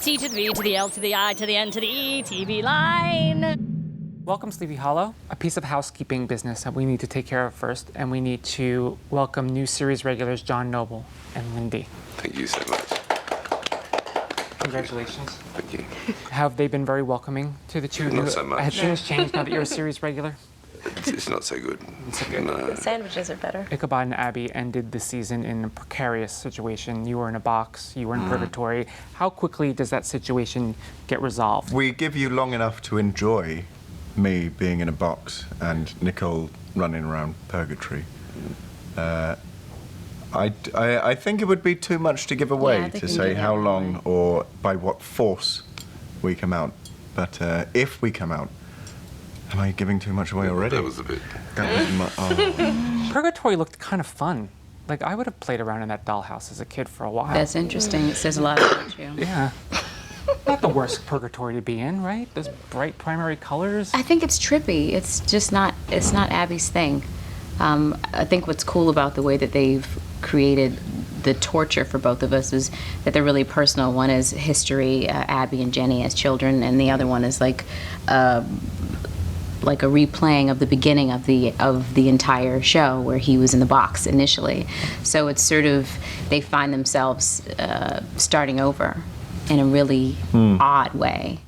T to the V to the L to the I to the N to the E, TVLine. Welcome, Sleepy Hollow. A piece of housekeeping business that we need to take care of first, and we need to welcome new series regulars John Noble and Lyndie. Thank you so much. Congratulations. Thank you. Have they been very welcoming to the two of you? Not so much. Have things changed now that you're a series regular? It's not so good. No. The sandwiches are better. Ichabod and Abby ended the season in a precarious situation. You were in a box, you were in purgatory. How quickly does that situation get resolved? We give you long enough to enjoy me being in a box and Nicole running around purgatory. I think it would be too much to give away to say how long or by what force we come out. But if we come out, am I giving too much away already? That was a bit. Purgatory looked kind of fun. Like, I would have played around in that dollhouse as a kid for a while. That's interesting. It says a lot about you. Yeah. Not the worst purgatory to be in, right? Those bright primary colors. I think it's trippy. It's just not. It's not Abby's thing. I think what's cool about the way that they've created the torture for both of us is that they're really personal. One is history, Abby and Jenny as children, and the other one is like a replaying of the beginning of the entire show where he was in the box initially. So it's sort of they find themselves starting over in a really odd way.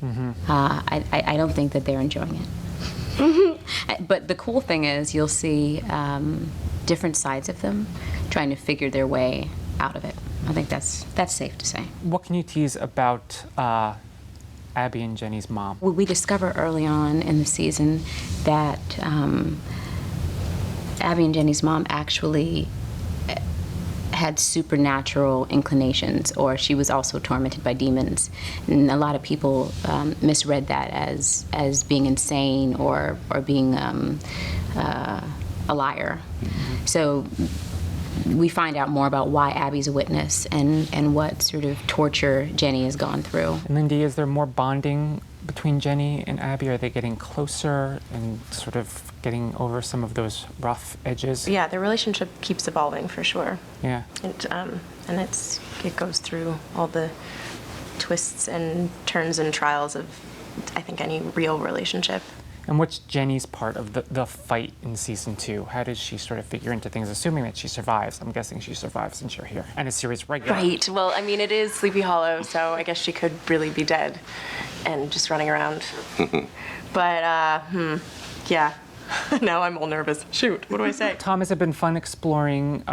I don't think that they're enjoying it. But the cool thing is you'll see different sides of them trying to figure their way out of it. I think that's safe to say. What can you tease about Abby and Jenny's mom? We discover early on in the season that Abby and Jenny's mom actually had supernatural inclinations, or she was also tormented by demons. And a lot of people misread that as being insane or being a liar. So we find out more about why Abby's a witness and what sort of torture Jenny has gone through. And Lyndie, is there more bonding between Jenny and Abby? Are they getting closer and sort of getting over some of those rough edges? Yeah, their relationship keeps evolving for sure. Yeah. And it goes through all the twists and turns and trials of, I think, any real relationship. And what's Jenny's part of the fight in season 2? How does she sort of figure into things, assuming that she survives? I'm guessing she survives since you're here. And a series regular. Right. Well, I mean, it is Sleepy Hollow, so I guess she could really be dead and just running around. But, yeah. Now I'm all nervous. Shoot, what do I say? Tom, has it been fun exploring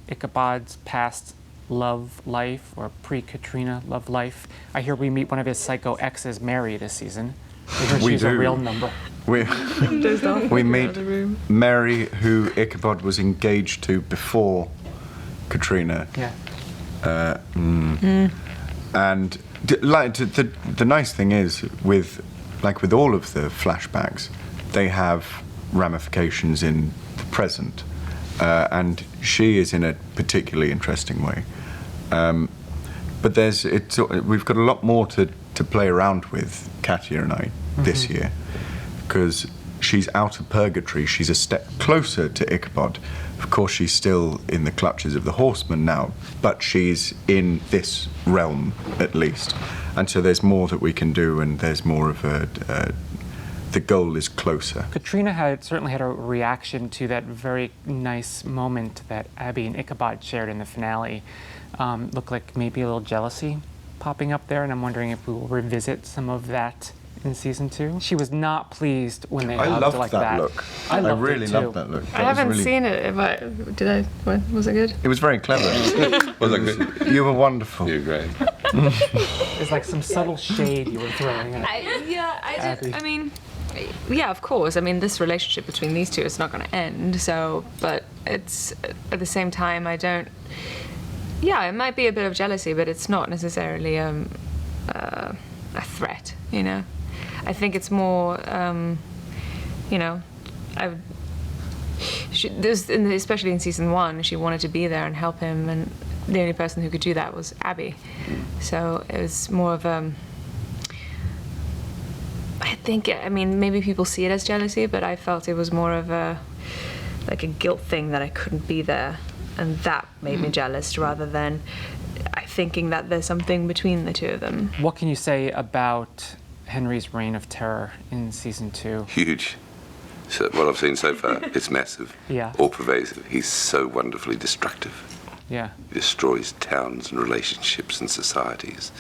Ichabod's past love life or pre-Katrina love life? I hear we meet one of his psycho exes, Mary, this season. She's a real number. We meet Mary, who Ichabod was engaged to before Katrina. Yeah. And the nice thing is, with all of the flashbacks, they have ramifications in the present, and she is in a particularly interesting way. But we've got a lot more to play around with, Katia and I, this year, because she's out of purgatory. She's a step closer to Ichabod. Of course, she's still in the clutches of the horsemen now, but she's in this realm, at least. And so there's more that we can do, and there's more of the goal is closer. Katrina certainly had a reaction to that very nice moment that Abby and Ichabod shared in the finale. Looked like maybe a little jealousy popping up there, and I'm wondering if we will revisit some of that in season 2. She was not pleased when they hugged like that. I loved that look. I really loved that look. I haven't seen it. Was it good? It was very clever. Was it good? You were wonderful. You're great. It's like some subtle shade you were throwing at Yeah, of course. I mean, this relationship between these two is not going to end. So, but it's at the same time, I don't. Yeah, it might be a bit of jealousy, but it's not necessarily a threat. You know, I think it's more. Especially in season 1, she wanted to be there and help him, and the only person who could do that was Abby. So it was more of I think, maybe people see it as jealousy, but I felt it was more of a guilt thing that I couldn't be there, and that made me jealous rather than I thinking that there's something between the two of them. What can you say about Henry's reign of terror in season 2? Huge. So what I've seen so far, it's massive. Yeah. All pervasive. He's so wonderfully destructive. Yeah. He destroys towns and relationships and societies,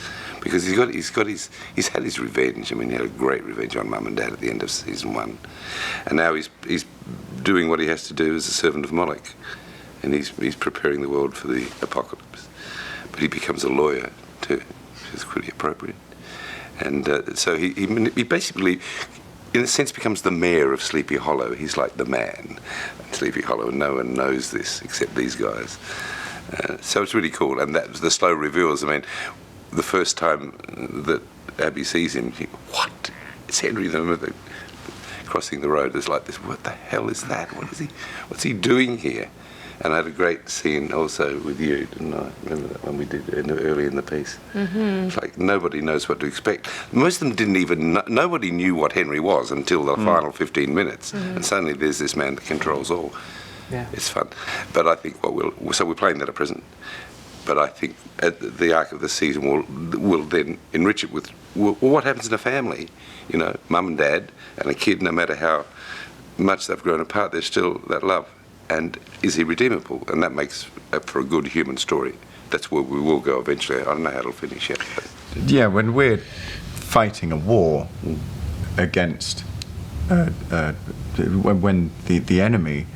because he's had his revenge. I mean, he had a great revenge on Mum and Dad at the end of season 1, and now he's doing what he has to do as a servant of Moloch, and he's preparing the world for the apocalypse. But he becomes a lawyer too, which is pretty appropriate, and so he basically, in a sense, becomes the mayor of Sleepy Hollow. He's like the man in Sleepy Hollow, and no one knows this except these guys. So it's really cool, and that the slow reveals. I mean, the first time that Abby sees him, she, what? It's Henry, crossing the road. There's like this. What the hell is that? What's he doing here? And I had a great scene also with you, didn't I? Remember that one we did early in the piece? Mm-hmm. It's like nobody knows what to expect. Most of them didn't even know, nobody knew what Henry was until the final 15 minutes. Mm-hmm. And suddenly there's this man that controls all. Yeah. It's fun. But I think so we're playing that at present. But I think the arc of the season will then enrich it with, well, what happens in a family? You know, mum and dad and a kid, no matter how much they've grown apart, there's still that love. And is he redeemable? And that makes for a good human story. That's where we will go eventually. I don't know how it'll finish yet. But. Yeah, when we're fighting a war against, when the enemy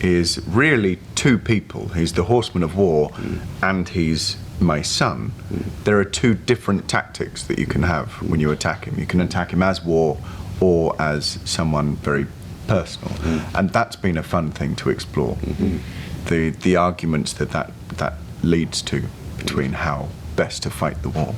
is really two people, he's the horseman of war and he's my son, there are two different tactics that you can have when you attack him. You can attack him as war or as someone very personal, and that's been a fun thing to explore. The arguments that leads to between how best to fight the war.